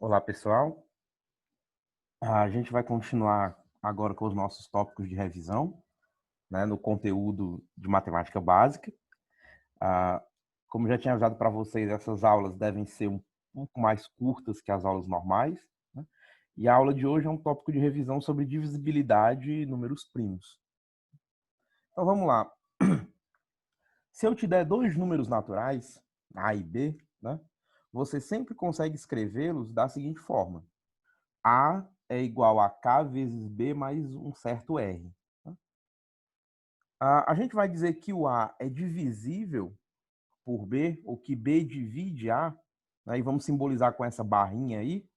Olá, pessoal. A gente vai continuar agora com os nossos tópicos de revisão, né, no conteúdo de matemática básica. Ah, Como já tinha avisado para vocês, essas aulas devem ser um pouco mais curtas que as aulas normais, né? E a aula de hoje é um tópico de revisão sobre divisibilidade e números primos. Então vamos lá. Se eu te der dois números naturais, A e B, né, você sempre consegue escrevê-los da seguinte forma: A é igual a K vezes B mais um certo R. Tá? A gente vai dizer que o A é divisível por B, ou que B divide A, né, e vamos simbolizar com essa barrinha aí,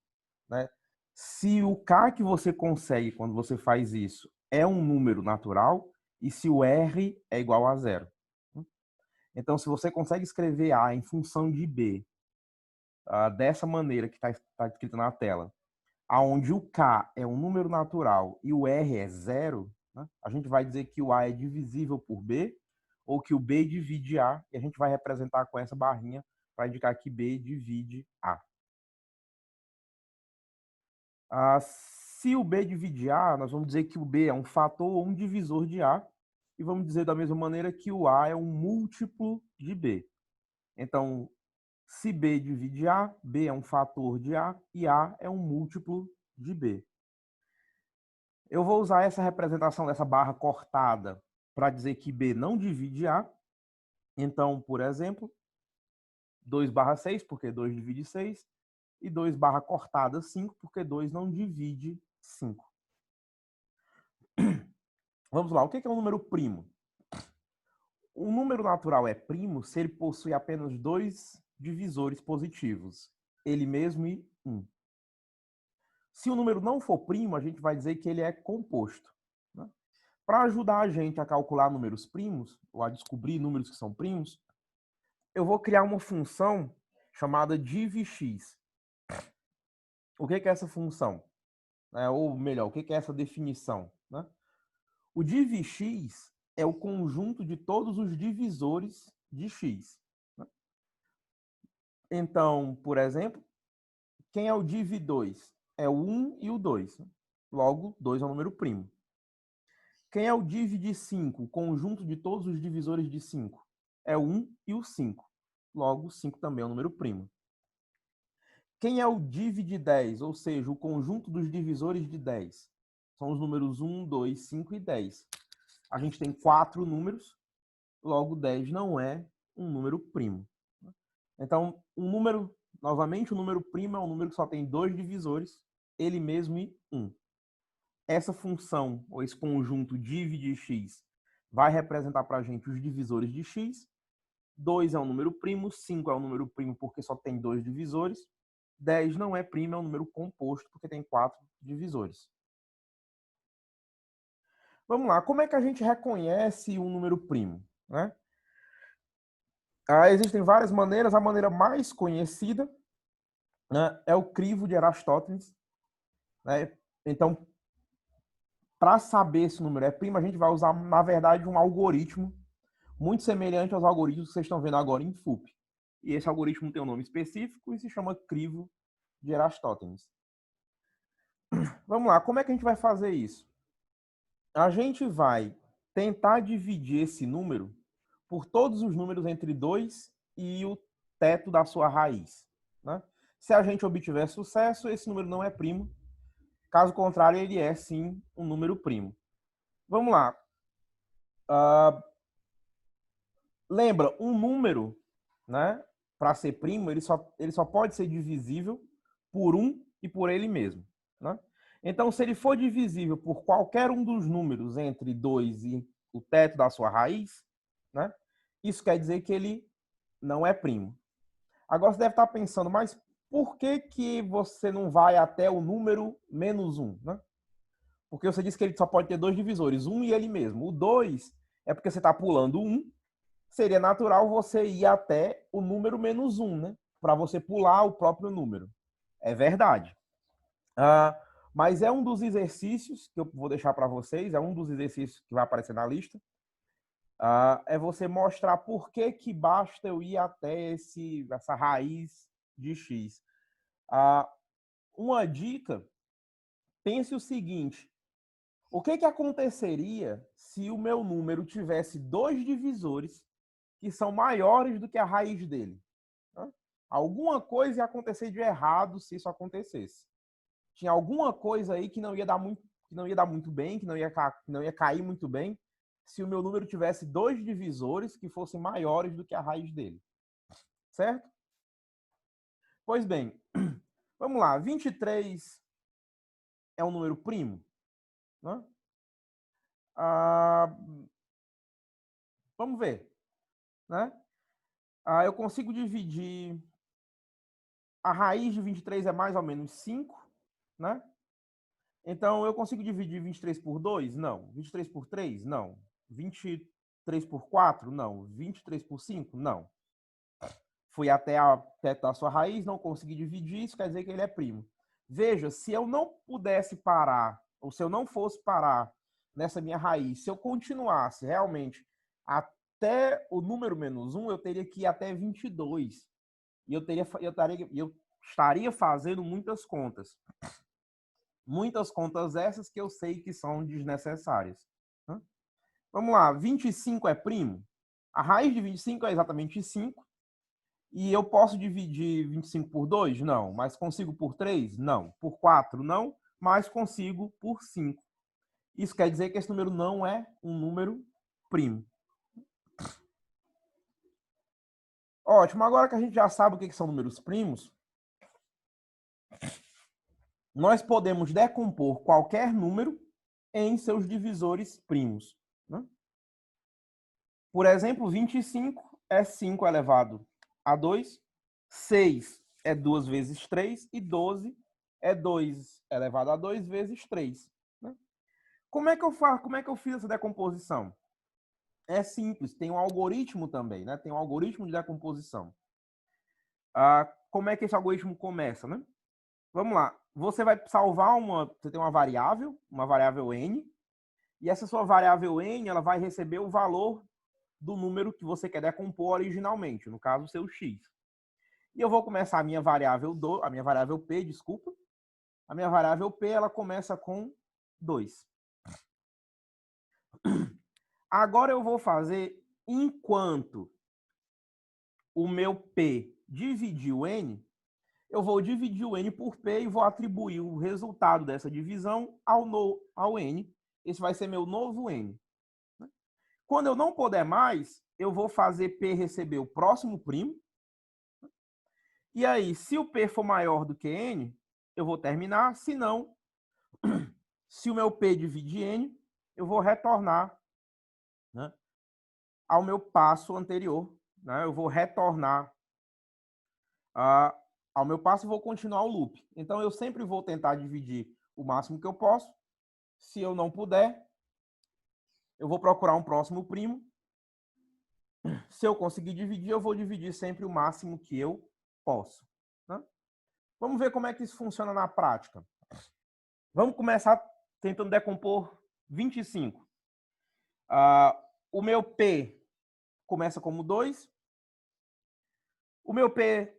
né? Se o K que você consegue quando você faz isso é um número natural e se o R é igual a zero. Então, se você consegue escrever A em função de B dessa maneira que está escrito na tela, aonde o K é um número natural e o R é zero, né, a gente vai dizer que o A é divisível por B, ou que o B divide A, e a gente vai representar com essa barrinha para indicar que B divide A. Se o B divide A, nós vamos dizer que o B é um fator ou um divisor de A, e vamos dizer da mesma maneira que o A é um múltiplo de B. Então, se B divide A, B é um fator de A e A é um múltiplo de B. Eu vou usar essa representação dessa barra cortada para dizer que B não divide A. Então, por exemplo, 2/6, porque 2 divide 6, e 2 barra cortada 5, porque 2 não divide 5. Vamos lá, o que é um número primo? Um número natural é primo se ele possui apenas dois divisores positivos, ele mesmo e 1. Se o número não for primo, a gente vai dizer que ele é composto. Né? Para ajudar a gente a calcular números primos, ou a descobrir números que são primos, eu vou criar uma função chamada divx. O que é essa função? Ou melhor, o que é essa definição? Né? O divx é o conjunto de todos os divisores de x. Né? Então, por exemplo, quem é o div 2? É o 1 e o 2. Né? Logo, 2 é um número primo. Quem é o div de 5? O conjunto de todos os divisores de 5? É o 1 e o 5. Logo, 5 também é um número primo. Quem é o div de 10? Ou seja, o conjunto dos divisores de 10? São os números 1, 2, 5 e 10. A gente tem 4 números, logo 10 não é um número primo. Então, novamente, o número primo é um número que só tem dois divisores, ele mesmo e 1. Essa função, ou esse conjunto div de x, vai representar para a gente os divisores de x. 2 é um número primo, 5 é um número primo porque só tem dois divisores, 10 não é primo, é um número composto porque tem 4 divisores. Vamos lá, como é que a gente reconhece um número primo? Né? Existem várias maneiras, a maneira mais conhecida, né, é o crivo de Aristóteles. Né? Então, para saber se o número é primo, a gente vai usar, na verdade, um algoritmo muito semelhante aos algoritmos que vocês estão vendo agora em FUP. E esse algoritmo tem um nome específico e se chama crivo de Aristóteles. Vamos lá, como é que a gente vai fazer isso? A gente vai tentar dividir esse número por todos os números entre 2 e o teto da sua raiz. Né? Se a gente obtiver sucesso, esse número não é primo. Caso contrário, ele é sim um número primo. Vamos lá. Lembra, um número, né, para ser primo, ele só pode ser divisível por 1 e por ele mesmo. Né? Então, se ele for divisível por qualquer um dos números entre 2 e o teto da sua raiz, né, isso quer dizer que ele não é primo. Agora você deve estar pensando, mas por que, que você não vai até o número menos 1? Né? Porque você disse que ele só pode ter dois divisores, 1 e ele mesmo. O 2 é porque você está pulando 1, seria natural você ir até o número menos 1, né? Para você pular o próprio número. É verdade. Mas é um dos exercícios que eu vou deixar para vocês, é um dos exercícios que vai aparecer na lista, é você mostrar por que, que basta eu ir até essa raiz de x. uma dica, pense o seguinte: o que aconteceria se o meu número tivesse 2 divisores que são maiores do que a raiz dele? Alguma coisa ia acontecer de errado se isso acontecesse. Tinha alguma coisa aí que não ia dar muito bem, que não ia cair muito bem, se o meu número tivesse 2 divisores que fossem maiores do que a raiz dele. Certo? Pois bem, vamos lá. 23 é um número primo, né? Vamos ver, né? Eu consigo dividir... A raiz de 23 é mais ou menos 5, né? Então, eu consigo dividir 23 por 2? Não. 23 por 3? Não. 23 por 4? Não. 23 por 5? Não. Fui até a teto da sua raiz, não consegui dividir, isso quer dizer que ele é primo. Veja, se eu não pudesse parar, ou se eu não fosse parar nessa minha raiz, se eu continuasse realmente até o número menos 1, eu teria que ir até 22. E eu estaria fazendo muitas contas. Muitas contas essas que eu sei que são desnecessárias. Vamos lá, 25 é primo? A raiz de 25 é exatamente 5. E eu posso dividir 25 por 2? Não. Mas consigo por 3? Não. Por 4? Não. Mas consigo por 5. Isso quer dizer que esse número não é um número primo. Ótimo. Agora que a gente já sabe o que são números primos, nós podemos decompor qualquer número em seus divisores primos. Né? Por exemplo, 25 é 5 elevado a 2, 6 é 2 vezes 3 e 12 é 2 elevado a 2 vezes 3. Né? Como é que eu fiz essa decomposição? É simples, tem um algoritmo também, né? Tem um algoritmo de decomposição. Como é que esse algoritmo começa, né? Vamos lá. Você vai salvar você tem uma variável n, e essa sua variável n, ela vai receber o valor do número que você quer decompor originalmente, no caso, o seu x. E eu vou começar a minha variável p, desculpa. A minha variável p, ela começa com 2. Agora eu vou fazer, enquanto o meu p dividir o n, eu vou dividir o n por p e vou atribuir o resultado dessa divisão ao n. Esse vai ser meu novo n. Quando eu não puder mais, eu vou fazer p receber o próximo primo. E aí, se o p for maior do que n, eu vou terminar. Se não, se o meu p dividir n, eu vou retornar, né, ao meu passo anterior. Né? Eu vou retornar ao meu passo e vou continuar o loop. Então, eu sempre vou tentar dividir o máximo que eu posso. Se eu não puder, eu vou procurar um próximo primo. Se eu conseguir dividir, eu vou dividir sempre o máximo que eu posso. Né? Vamos ver como é que isso funciona na prática. Vamos começar tentando decompor 25. O meu P começa como 2. O meu P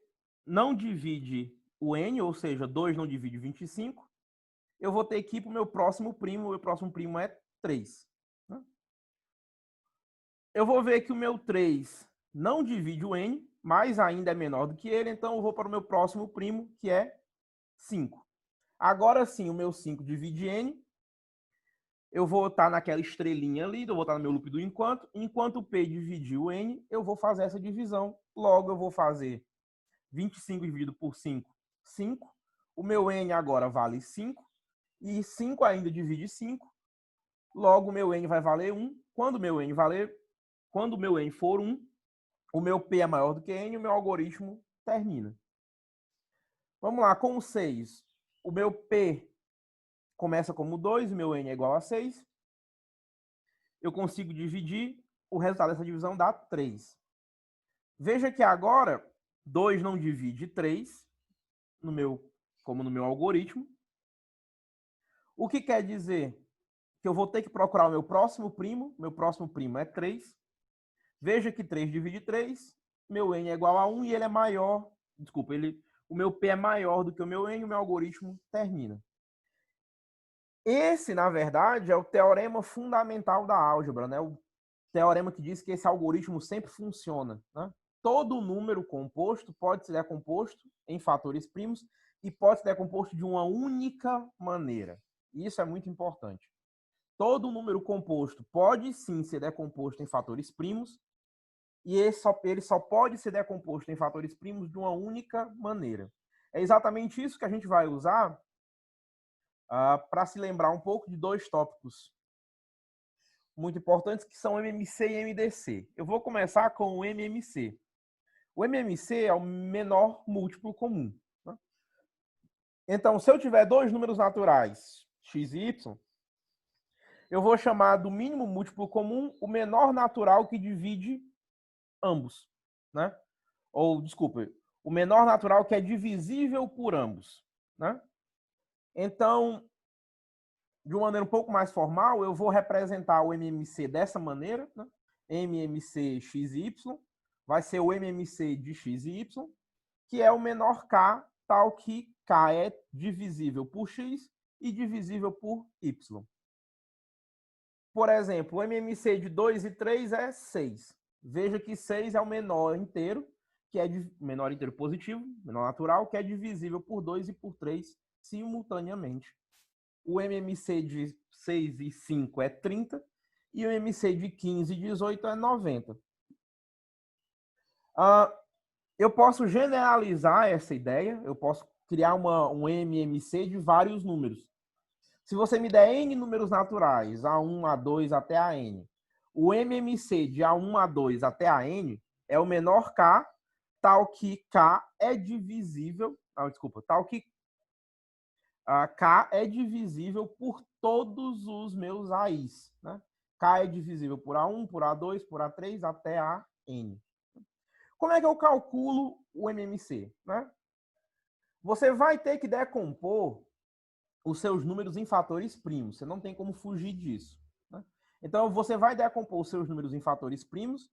não divide o N, ou seja, 2 não divide 25. Eu vou ter que ir para o meu próximo primo. O meu próximo primo é 3. Né? Eu vou ver que o meu 3 não divide o N, mas ainda é menor do que ele, então eu vou para o meu próximo primo, que é 5. Agora sim, o meu 5 divide N. Eu vou estar naquela estrelinha ali, eu vou estar no meu loop do enquanto. Enquanto o P dividir o N, eu vou fazer essa divisão. Logo, eu vou fazer 25 dividido por 5, 5. O meu N agora vale 5. E 5 ainda divide 5. Logo, o meu N vai valer 1. Quando o meu N for 1, o meu P é maior do que N e o meu algoritmo termina. Vamos lá, com o 6. O meu P começa como 2, o meu N é igual a 6. Eu consigo dividir, o resultado dessa divisão dá 3. Veja que agora 2 não divide 3, como no meu algoritmo. O que quer dizer que eu vou ter que procurar o meu próximo primo é 3. Veja que 3 divide 3, meu n é igual a 1 e ele é maior, o meu P é maior do que o meu N, o meu algoritmo termina. Esse, na verdade, é o teorema fundamental da álgebra, né? O teorema que diz que esse algoritmo sempre funciona, né? Todo número composto pode ser decomposto em fatores primos e pode ser decomposto de uma única maneira. Isso é muito importante. Todo número composto pode sim ser decomposto em fatores primos e ele só pode ser decomposto em fatores primos de uma única maneira. É exatamente isso que a gente vai usar para se lembrar um pouco de dois tópicos muito importantes, que são MMC e MDC. Eu vou começar com o MMC. O MMC é o menor múltiplo comum. Né? Então, se eu tiver dois números naturais, x e y, eu vou chamar do mínimo múltiplo comum o menor natural que divide ambos. Né? Ou, desculpa, o menor natural que é divisível por ambos. Né? Então, de uma maneira um pouco mais formal, eu vou representar o MMC dessa maneira, né? MMC x e y, vai ser o MMC de x e y, que é o menor k, tal que k é divisível por x e divisível por y. Por exemplo, o MMC de 2 e 3 é 6. Veja que 6 é o menor inteiro, que é menor inteiro positivo, menor natural, que é divisível por 2 e por 3 simultaneamente. O MMC de 6 e 5 é 30 e o MMC de 15 e 18 é 90. Eu posso generalizar essa ideia, eu posso criar um MMC de vários números. Se você me der N números naturais, A1, A2 até a N, o MMC de A1, A2 até a N é o menor K, tal que K é divisível, tal que K é divisível por todos os meus AIs. Né? K é divisível por A1, por A2, por A3 até a N. Como é que eu calculo o MMC? Né? Você vai ter que decompor os seus números em fatores primos. Você não tem como fugir disso. Né? Então, você vai decompor os seus números em fatores primos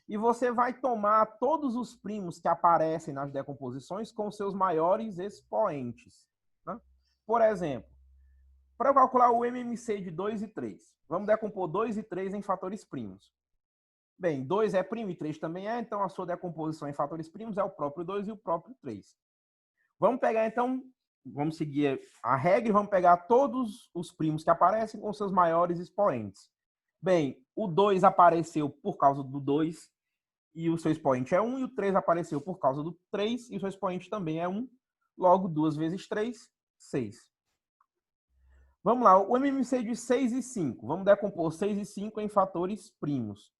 e você vai tomar todos os primos que aparecem nas decomposições com seus maiores expoentes. Né? Por exemplo, para eu calcular o MMC de 2 e 3, vamos decompor 2 e 3 em fatores primos. Bem, 2 é primo e 3 também é, então a sua decomposição em fatores primos é o próprio 2 e o próprio 3. Vamos pegar, então, vamos seguir a regra e vamos pegar todos os primos que aparecem com seus maiores expoentes. Bem, o 2 apareceu por causa do 2 e o seu expoente é 1, e o 3 apareceu por causa do 3 e o seu expoente também é 1. Logo, 2 vezes 3, 6. Vamos lá, o MMC de 6 e 5. Vamos decompor 6 e 5 em fatores primos.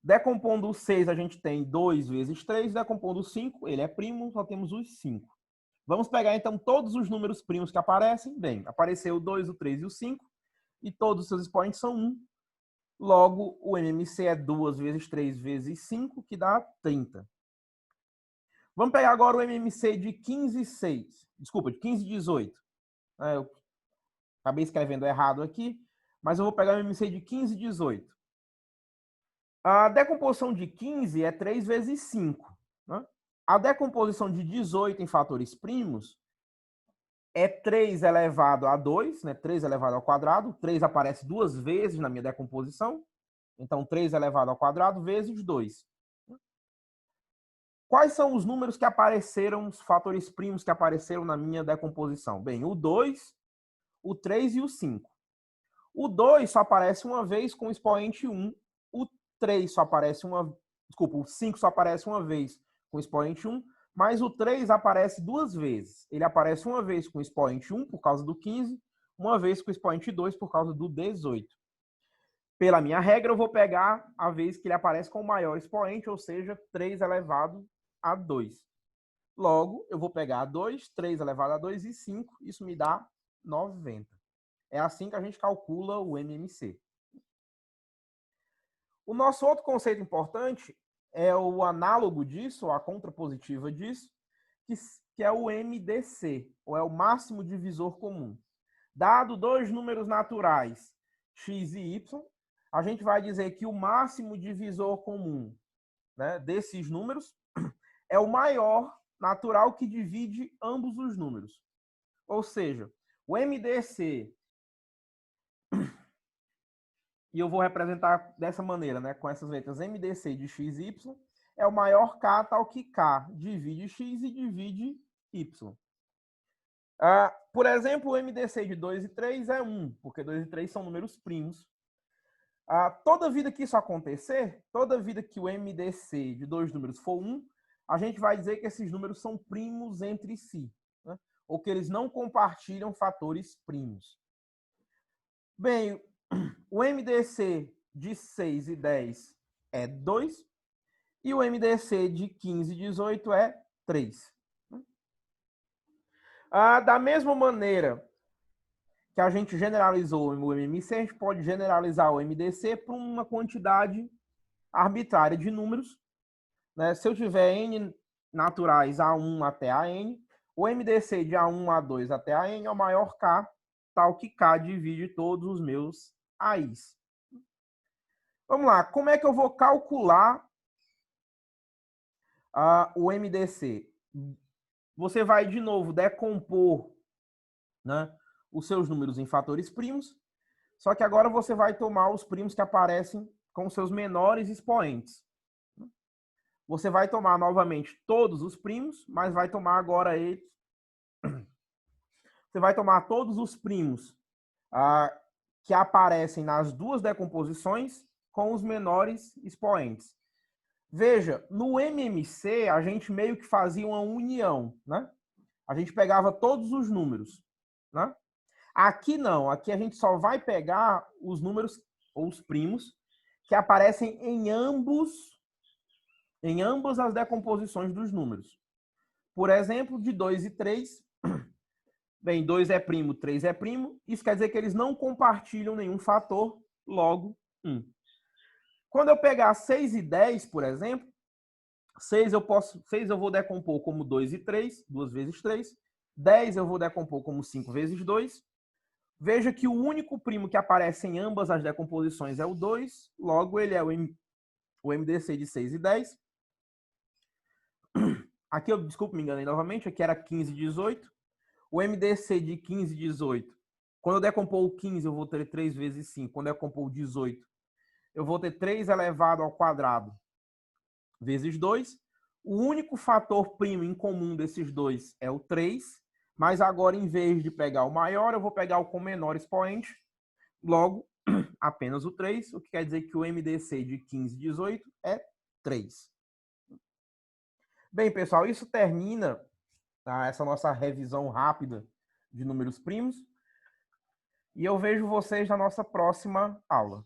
Decompondo o 6, a gente tem 2 vezes 3. Decompondo o 5, ele é primo, só temos os 5. Vamos pegar, então, todos os números primos que aparecem. Bem, apareceu o 2, o 3 e o 5. E todos os seus expoentes são 1. Logo, o MMC é 2 vezes 3 vezes 5, que dá 30. Vamos pegar agora o MMC de 15 e 6. Desculpa, de 15 e 18. Eu acabei escrevendo errado aqui, mas eu vou pegar o MMC de 15 e 18. A decomposição de 15 é 3 vezes 5. Né? A decomposição de 18 em fatores primos é 3 elevado a 2, né? 3 elevado ao quadrado. 3 aparece duas vezes na minha decomposição. Então, 3 elevado ao quadrado vezes 2. Quais são os números que apareceram, os fatores primos que apareceram na minha decomposição? Bem, o 2, o 3 e o 5. O 2 só aparece uma vez com o expoente 1. O 3 só aparece uma... Desculpa, o 5 só aparece uma vez com o expoente 1, mas o 3 aparece duas vezes. Ele aparece uma vez com o expoente 1 por causa do 15, uma vez com o expoente 2 por causa do 18. Pela minha regra, eu vou pegar a vez que ele aparece com o maior expoente, ou seja, 3 elevado a 2. Logo, eu vou pegar 2, 3 elevado a 2 e 5. Isso me dá 90. É assim que a gente calcula o MMC. O nosso outro conceito importante é o análogo disso, ou a contrapositiva disso, que é o MDC, ou é o máximo divisor comum. Dado dois números naturais, x e y, a gente vai dizer que o máximo divisor comum, né, desses números é o maior natural que divide ambos os números. Ou seja, o MDC, e eu vou representar dessa maneira, né, com essas letras, MDC de x e y, é o maior K tal que K divide x e divide y. Por exemplo, o MDC de 2 e 3 é 1, porque 2 e 3 são números primos. Toda vida que isso acontecer, toda vida que o MDC de dois números for 1, a gente vai dizer que esses números são primos entre si, né? Ou que eles não compartilham fatores primos. Bem, o MDC de 6 e 10 é 2 e o MDC de 15 e 18 é 3. Da mesma maneira que a gente generalizou o MMC, a gente pode generalizar o MDC para uma quantidade arbitrária de números, né? Se eu tiver N naturais A1 até AN, o MDC de A1 a A2 até AN é o maior K, tal que K divide todos os meus AIs. Vamos lá, como é que eu vou calcular o MDC? Você vai, de novo, decompor, né, os seus números em fatores primos, só que agora você vai tomar os primos que aparecem com seus menores expoentes. Você vai tomar novamente todos os primos, mas vai tomar agora eles. Você vai tomar todos os primos que aparecem nas duas decomposições com os menores expoentes. Veja, no MMC a gente meio que fazia uma união, né? A gente pegava todos os números, né? Aqui não, aqui a gente só vai pegar os números ou os primos que aparecem em ambas as decomposições dos números. Por exemplo, de 2 e 3, bem, 2 é primo, 3 é primo, isso quer dizer que eles não compartilham nenhum fator, logo 1. Quando eu pegar 6 e 10, por exemplo, 6 eu vou decompor como 2 e 3, 2 vezes 3. 10 eu vou decompor como 5 vezes 2. Veja que o único primo que aparece em ambas as decomposições é o 2, logo ele é o MDC de 6 e 10. Aqui eu, desculpa, me enganei novamente, aqui era 15 e 18. O MDC de 15 e 18, quando eu decompor o 15, eu vou ter 3 vezes 5. Quando eu decompor o 18, eu vou ter 3 elevado ao quadrado vezes 2. O único fator primo em comum desses dois é o 3, mas agora, em vez de pegar o maior, eu vou pegar o com menor expoente, logo, apenas o 3, o que quer dizer que o MDC de 15 e 18 é 3. Bem, pessoal, isso termina essa nossa revisão rápida de números primos, e eu vejo vocês na nossa próxima aula.